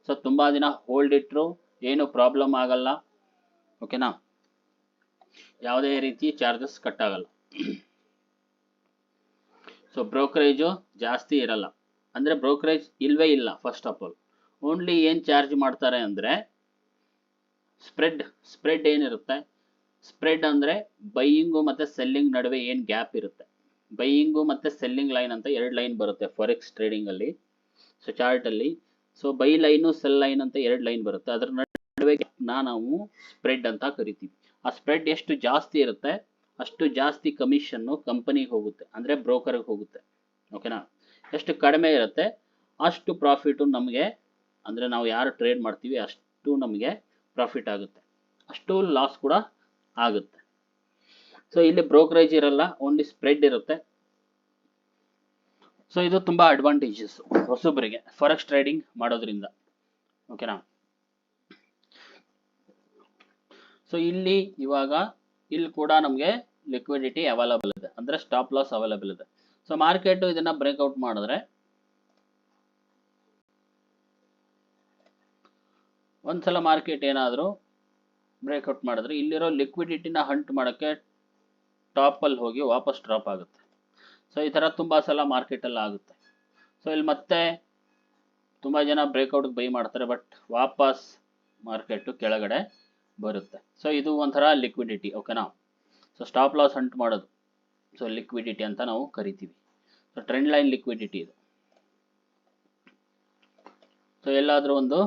A: ಸೊ ತುಂಬ ದಿನ ಹೋಲ್ಡ್ ಇಟ್ಟರು ಏನು ಪ್ರಾಬ್ಲಮ್ ಆಗಲ್ಲ. ಓಕೆನಾ. ಯಾವುದೇ ರೀತಿ ಚಾರ್ಜಸ್ ಕಟ್ ಆಗಲ್ಲ. ಸೊ ಬ್ರೋಕರೇಜು ಜಾಸ್ತಿ ಇರಲ್ಲ, ಅಂದರೆ ಬ್ರೋಕರೇಜ್ ಇಲ್ವೇ ಇಲ್ಲ. ಫಸ್ಟ್ ಆಫ್ ಆಲ್ ಓನ್ಲಿ ಏನು ಚಾರ್ಜ್ ಮಾಡ್ತಾರೆ ಅಂದರೆ ಸ್ಪ್ರೆಡ್ ಏನಿರುತ್ತೆ, ಸ್ಪ್ರೆಡ್ ಅಂದರೆ ಬೈಯಿಂಗು ಮತ್ತು ಸೆಲ್ಲಿಂಗ್ ನಡುವೆ ಏನು ಗ್ಯಾಪ್ ಇರುತ್ತೆ. ಬೈಯಿಂಗು ಮತ್ತು ಸೆಲ್ಲಿಂಗ್ ಲೈನ್ ಅಂತ 2 ಲೈನ್ ಬರುತ್ತೆ ಫಾರೆಕ್ಸ್ ಟ್ರೇಡಿಂಗಲ್ಲಿ. ಸೊ ಚಾರ್ಟಲ್ಲಿ so buy line sell line ಅಂತ 2 ಲೈನ್ ಬರುತ್ತೆ. ಅದರ ನಡುವೆ ನಾವು ಸ್ಪ್ರೆಡ್ ಅಂತ ಕರಿತೀವಿ. ಆ ಸ್ಪ್ರೆಡ್ ಎಷ್ಟು ಜಾಸ್ತಿ ಇರುತ್ತೆ ಅಷ್ಟು ಜಾಸ್ತಿ ಕಮಿಷನ್ನು ಕಂಪನಿಗೆ ಹೋಗುತ್ತೆ, ಅಂದರೆ ಬ್ರೋಕರ್ಗೆ ಹೋಗುತ್ತೆ. ಓಕೆನಾ. ಎಷ್ಟು ಕಡಿಮೆ ಇರುತ್ತೆ ಅಷ್ಟು ಪ್ರಾಫಿಟು ನಮಗೆ, ಅಂದರೆ ನಾವು ಯಾರು ಟ್ರೇಡ್ ಮಾಡ್ತೀವಿ ಅಷ್ಟು ನಮಗೆ ಪ್ರಾಫಿಟ್ ಆಗುತ್ತೆ, ಅಷ್ಟು ಲಾಸ್ ಕೂಡ ಆಗುತ್ತೆ. ಸೊ ಇಲ್ಲಿ ಬ್ರೋಕರೇಜ್ ಇರಲ್ಲ, ಓನ್ಲಿ ಸ್ಪ್ರೆಡ್ ಇರುತ್ತೆ. ಸೊ ಇದು ತುಂಬ ಅಡ್ವಾಂಟೇಜಸ್ ಹೊಸಬರಿಗೆ ಫಾರೆಕ್ಸ್ ಟ್ರೇಡಿಂಗ್ ಮಾಡೋದ್ರಿಂದ. ಓಕೆನಾ. ಸೊ ಇಲ್ಲಿ ಕೂಡ ನಮಗೆ ಲಿಕ್ವಿಡಿಟಿ ಅವೈಲಬಲ್ ಇದೆ, ಅಂದರೆ ಸ್ಟಾಪ್ ಲಾಸ್ ಅವೈಲಬಲ್ ಇದೆ. ಸೊ ಮಾರ್ಕೆಟ್ ಇದನ್ನ ಬ್ರೇಕ್ಔಟ್ ಮಾಡಿದ್ರೆ ಒಂದ್ಸಲ ಮಾರ್ಕೆಟ್ ಏನಾದರೂ ಬ್ರೇಕ್ಔಟ್ ಮಾಡಿದ್ರೆ ಇಲ್ಲಿರೋ ಲಿಕ್ವಿಡಿಟಿನ ಹಂಟ್ ಮಾಡೋಕ್ಕೆ ಟಾಪಲ್ಲಿ ಹೋಗಿ ವಾಪಸ್ ಡ್ರಾಪ್ ಆಗುತ್ತೆ. ಸೊ ಈ ಥರ ತುಂಬ ಸಲ ಮಾರ್ಕೆಟಲ್ಲಿ ಆಗುತ್ತೆ. ಸೊ ಇಲ್ಲಿ ಮತ್ತೆ ತುಂಬ ಜನ ಬ್ರೇಕ್ಔಟ್ಗೆ ಬೈ ಮಾಡ್ತಾರೆ, ಬಟ್ ವಾಪಸ್ ಮಾರ್ಕೆಟು ಕೆಳಗಡೆ ಬರುತ್ತೆ. ಸೊ ಇದು ಒಂಥರ ಲಿಕ್ವಿಡಿಟಿ. ಓಕೆನಾ. ಸೊ ಸ್ಟಾಪ್ ಲಾಸ್ ಹಂಟ್ ಮಾಡೋದು, ಸೊ ಲಿಕ್ವಿಡಿಟಿ ಅಂತ ನಾವು ಕರಿತೀವಿ. ಸೊ ಟ್ರೆಂಡ್ ಲೈನ್ ಲಿಕ್ವಿಡಿಟಿ ಇದು. ಸೊ ಎಲ್ಲಾದರೂ ಒಂದು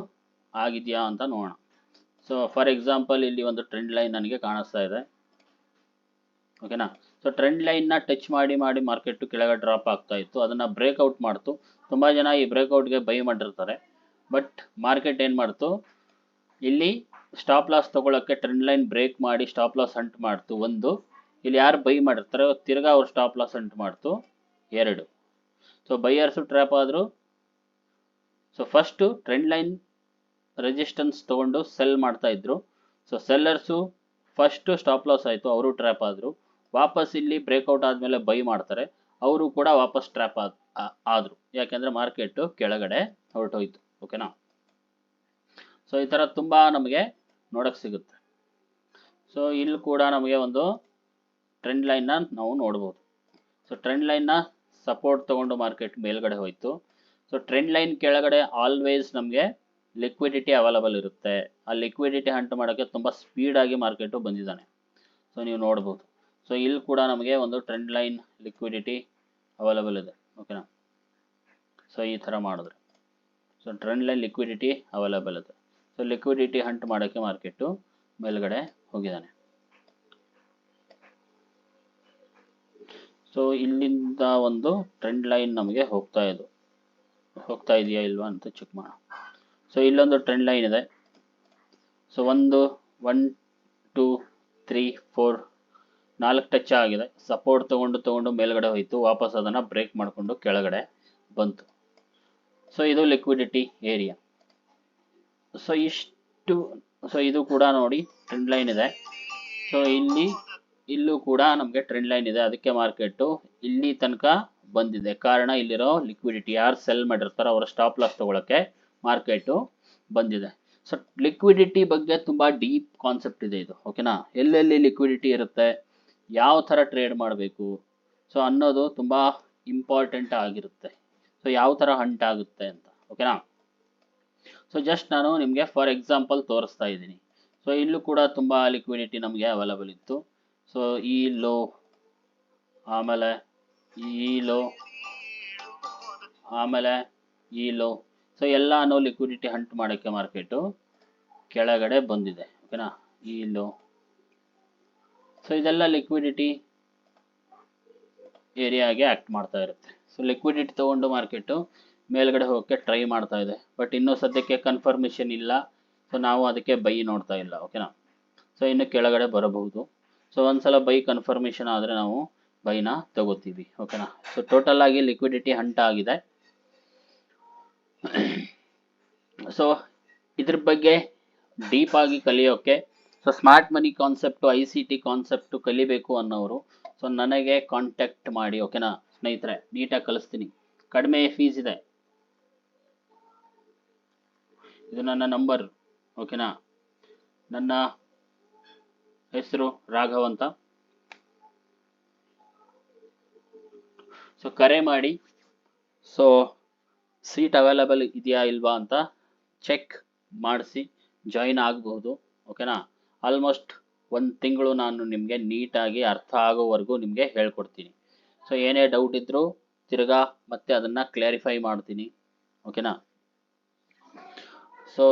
A: ಆಗಿದೆಯಾ ಅಂತ ನೋಡೋಣ. ಸೊ ಫಾರ್ ಎಕ್ಸಾಂಪಲ್ ಇಲ್ಲಿ ಒಂದು ಟ್ರೆಂಡ್ ಲೈನ್ ನನಗೆ ಕಾಣಿಸ್ತಾ ಇದೆ. ಓಕೆನಾ. ಸೊ ಟ್ರೆಂಡ್ ಲೈನ್ನ ಟಚ್ ಮಾಡಿ ಮಾರ್ಕೆಟು ಕೆಳಗಡೆ ಡ್ರಾಪ್ ಆಗ್ತಾ ಇತ್ತು, ಅದನ್ನು ಬ್ರೇಕ್ಔಟ್ ಮಾಡ್ತು. ತುಂಬ ಜನ ಈ ಬ್ರೇಕ್ಔಟ್ಗೆ ಬೈ ಮಾಡಿರ್ತಾರೆ, ಬಟ್ ಮಾರ್ಕೆಟ್ ಏನು ಮಾಡ್ತು, ಇಲ್ಲಿ ಸ್ಟಾಪ್ ಲಾಸ್ ತೊಗೊಳಕ್ಕೆ ಟ್ರೆಂಡ್ ಲೈನ್ ಬ್ರೇಕ್ ಮಾಡಿ ಸ್ಟಾಪ್ ಲಾಸ್ ಹಂಟ್ ಮಾಡ್ತು. ಒಂದು, ಇಲ್ಲಿ ಯಾರು ಬೈ ಮಾಡಿರ್ತಾರೆ ತಿರ್ಗಾ ಅವ್ರು ಸ್ಟಾಪ್ ಲಾಸ್ ಹಂಟ್ ಮಾಡ್ತು. 2, ಸೊ ಬೈಯರ್ಸು ಟ್ರ್ಯಾಪ್ ಆದರು. So first trend line resistance ತೊಗೊಂಡು ಸೆಲ್ ಮಾಡ್ತಾ ಇದ್ರು. So sellers first stop loss ಆಯಿತು, ಅವರು ಟ್ರ್ಯಾಪ್ ಆದರು. ವಾಪಸ್ ಇಲ್ಲಿ ಬ್ರೇಕ್ಔಟ್ ಆದಮೇಲೆ ಬೈ ಮಾಡ್ತಾರೆ, ಅವರು ಕೂಡ ವಾಪಸ್ ಟ್ರ್ಯಾಪ್ ಆದರು. ಯಾಕೆಂದರೆ ಮಾರ್ಕೆಟು ಕೆಳಗಡೆ ಹೊರಟೋಯ್ತು. ಓಕೆನಾ. ಸೊ ಈ ಥರ ತುಂಬ ನಮಗೆ ನೋಡೋಕ್ಕೆ ಸಿಗುತ್ತೆ. ಸೊ ಇಲ್ಲಿ ಕೂಡ ನಮಗೆ ಒಂದು ಟ್ರೆಂಡ್ ಲೈನ್ನ ನಾವು ನೋಡ್ಬೋದು. ಸೊ ಟ್ರೆಂಡ್ ಲೈನ್ನ ಸಪೋರ್ಟ್ ತೊಗೊಂಡು ಮಾರ್ಕೆಟ್ ಮೇಲ್ಗಡೆ ಹೋಯಿತು. ಸೊ ಟ್ರೆಂಡ್ ಲೈನ್ ಕೆಳಗಡೆ ಆಲ್ವೇಸ್ ನಮಗೆ ಲಿಕ್ವಿಡಿಟಿ ಅವೈಲಬಲ್ ಇರುತ್ತೆ. ಆ ಲಿಕ್ವಿಡಿಟಿ ಹಂಟ್ ಮಾಡೋಕ್ಕೆ ತುಂಬ ಸ್ಪೀಡಾಗಿ ಮಾರ್ಕೆಟು ಬಂದಿದ್ದಾನೆ. ಸೊ ನೀವು ನೋಡ್ಬೋದು. ಸೊ ಇಲ್ಲಿ ಕೂಡ ನಮಗೆ ಒಂದು ಟ್ರೆಂಡ್ ಲೈನ್ ಲಿಕ್ವಿಡಿಟಿ ಅವೈಲಬಲ್ ಇದೆ. ಓಕೆನಾ. ಸೊ ಈ ಥರ ಮಾಡಿದ್ರೆ so trend line liquidity available ಇದೆ. ಸೊ ಲಿಕ್ವಿಡಿಟಿ ಹಂಟ್ ಮಾಡೋಕ್ಕೆ ಮಾರ್ಕೆಟು ಮೇಲ್ಗಡೆ ಹೋಗಿದ್ದಾನೆ. ಸೊ ಇಲ್ಲಿಂದ ಒಂದು ಟ್ರೆಂಡ್ ಲೈನ್ ನಮಗೆ ಹೋಗ್ತಾ ಇದೆಯಾ ಇಲ್ವಾ ಅಂತ ಚೆಕ್ ಮಾಡೋಣ. ಸೊ ಇಲ್ಲೊಂದು ಟ್ರೆಂಡ್ ಲೈನ್ ಇದೆ. ಸೊ 1 2 3 4 4 ಟಚ್ ಆಗಿದೆ. ಸಪೋರ್ಟ್ ತೊಗೊಂಡು ಮೇಲ್ಗಡೆ ಹೋಯಿತು, ವಾಪಸ್ ಅದನ್ನು ಬ್ರೇಕ್ ಮಾಡಿಕೊಂಡು ಕೆಳಗಡೆ ಬಂತು. ಸೊ ಇದು ಲಿಕ್ವಿಡಿಟಿ ಏರಿಯಾ. ಸೊ ಇದು ಕೂಡ ನೋಡಿ ಟ್ರೆಂಡ್ ಲೈನ್ ಇದೆ. ಸೊ ಇಲ್ಲೂ ಕೂಡ ನಮಗೆ ಟ್ರೆಂಡ್ ಲೈನ್ ಇದೆ. ಅದಕ್ಕೆ ಮಾರ್ಕೆಟು ಇಲ್ಲಿ ತನಕ ಬಂದಿದೆ. ಕಾರಣ ಇಲ್ಲಿರೋ ಲಿಕ್ವಿಡಿಟಿ, ಯಾರು ಸೆಲ್ ಮಾಡಿರ್ತಾರೋ ಅವರ ಸ್ಟಾಪ್ ಲಾಸ್ ತೊಗೊಳಕ್ಕೆ ಮಾರ್ಕೆಟು ಬಂದಿದೆ. ಸೊ ಲಿಕ್ವಿಡಿಟಿ ಬಗ್ಗೆ ತುಂಬ ಡೀಪ್ ಕಾನ್ಸೆಪ್ಟ್ ಇದೆ ಇದು. ಓಕೆನಾ. ಎಲ್ಲೆಲ್ಲಿ ಲಿಕ್ವಿಡಿಟಿ ಇರುತ್ತೆ, ಯಾವ ಥರ ಟ್ರೇಡ್ ಮಾಡಬೇಕು ಸೊ ಅನ್ನೋದು ತುಂಬ ಇಂಪಾರ್ಟೆಂಟ್ ಆಗಿರುತ್ತೆ. ಸೊ ಯಾವ ಥರ ಹಂಟ್ ಆಗುತ್ತೆ ಅಂತ. ಓಕೆನಾ. ಸೊ ಜಸ್ಟ್ ನಾನು ನಿಮಗೆ ಫಾರ್ ಎಕ್ಸಾಂಪಲ್ ತೋರಿಸ್ತಾ ಇದ್ದೀನಿ. ಸೊ ಇಲ್ಲೂ ಕೂಡ ತುಂಬ ಲಿಕ್ವಿಡಿಟಿ ನಮಗೆ ಅವೈಲಬಲ್ ಇತ್ತು. ಸೊ ಈ ಲೋ, ಆಮೇಲೆ ಈ ಲೋ, ಆಮೇಲೆ ಈ ಲೋ, ಸೊ ಎಲ್ಲಾನು ಲಿಕ್ವಿಡಿಟಿ ಹಂಟ್ ಮಾಡೋಕ್ಕೆ ಮಾರ್ಕೆಟು ಕೆಳಗಡೆ ಬಂದಿದೆ. ಓಕೆನಾ. ಈ ಲೋ, ಸೊ ಇದೆಲ್ಲ ಲಿಕ್ವಿಡಿಟಿ ಏರಿಯಾಗೆ ಆ್ಯಕ್ಟ್ ಮಾಡ್ತಾ ಇರುತ್ತೆ. ಸೊ ಲಿಕ್ವಿಡಿಟಿ ತೊಗೊಂಡು ಮಾರ್ಕೆಟು ಮೇಲ್ಗಡೆ ಹೋಗೋಕ್ಕೆ ಟ್ರೈ ಮಾಡ್ತಾ ಇದೆ, ಬಟ್ ಇನ್ನೂ ಸದ್ಯಕ್ಕೆ ಕನ್ಫರ್ಮೇಷನ್ ಇಲ್ಲ. ಸೊ ನಾವು ಅದಕ್ಕೆ ಬೈ ನೋಡ್ತಾ ಇಲ್ಲ. ಓಕೆನಾ, ಸೊ ಇನ್ನು ಕೆಳಗಡೆ ಬರಬಹುದು. ಸೊ ಒಂದ್ಸಲ ಬೈ ಕನ್ಫರ್ಮೇಷನ್ ಆದರೆ ನಾವು ಬೈನ ತಗೋತೀವಿ. ಓಕೆನಾ, ಸೊ ಟೋಟಲ್ ಆಗಿ ಲಿಕ್ವಿಡಿಟಿ ಹಂಟ್ ಆಗಿದೆ. ಸೊ ಇದ್ರ ಬಗ್ಗೆ ಡೀಪ್ ಆಗಿ ಕಲಿಯೋಕೆ, ಸೊ ಸ್ಮಾರ್ಟ್ ಮನಿ ಕಾನ್ಸೆಪ್ಟು, ICT ಕಾನ್ಸೆಪ್ಟು ಕಲಿಬೇಕು ಅನ್ನೋರು ಸೊ ನನಗೆ ಕಾಂಟ್ಯಾಕ್ಟ್ ಮಾಡಿ. ಓಕೆನಾ ಸ್ನೇಹಿತರೆ, ನೀಟಾಗಿ ಕಲಿಸ್ತೀನಿ, ಕಡಿಮೆ ಫೀಸ್ ಇದೆ. ಇದು ನನ್ನ ನಂಬರ್. ಓಕೆನಾ, ನನ್ನ ಹೆಸರು ರಾಘವ್ ಅಂತ. ಸೊ ಕರೆ ಮಾಡಿ, ಸೊ ಸೀಟ್ ಅವೈಲಬಲ್ ಇದೆಯಾ ಇಲ್ವಾ ಅಂತ ಚೆಕ್ ಮಾಡಿಸಿ ಜಾಯಿನ್ ಆಗಬಹುದು. ಓಕೆನಾ, ಆಲ್ಮೋಸ್ಟ್ 1 ತಿಂಗಳು ನಾನು ನಿಮಗೆ ನೀಟಾಗಿ ಅರ್ಥ ಆಗೋವರೆಗೂ ನಿಮಗೆ ಹೇಳ್ಕೊಡ್ತೀನಿ. ಸೊ ಏನೇ ಡೌಟ್ ಇದ್ದರೂ ತಿರ್ಗಾ ಮತ್ತೆ ಅದನ್ನು ಕ್ಲಾರಿಫೈ ಮಾಡ್ತೀನಿ. ಓಕೆನಾ, ಸೊ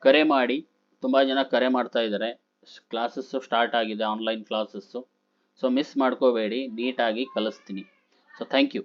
A: ಕರೆ ಮಾಡಿ. ತುಂಬ ಜನ ಕರೆ ಮಾಡ್ತಾ ಇದ್ದಾರೆ. ಕ್ಲಾಸಸ್ಸು ಸ್ಟಾರ್ಟ್ ಆಗಿದೆ, ಆನ್ಲೈನ್ ಕ್ಲಾಸಸ್ಸು. ಸೊ ಮಿಸ್ ಮಾಡ್ಕೋಬೇಡಿ, ನೀಟಾಗಿ ಕಲಿಸ್ತೀನಿ. So thank you.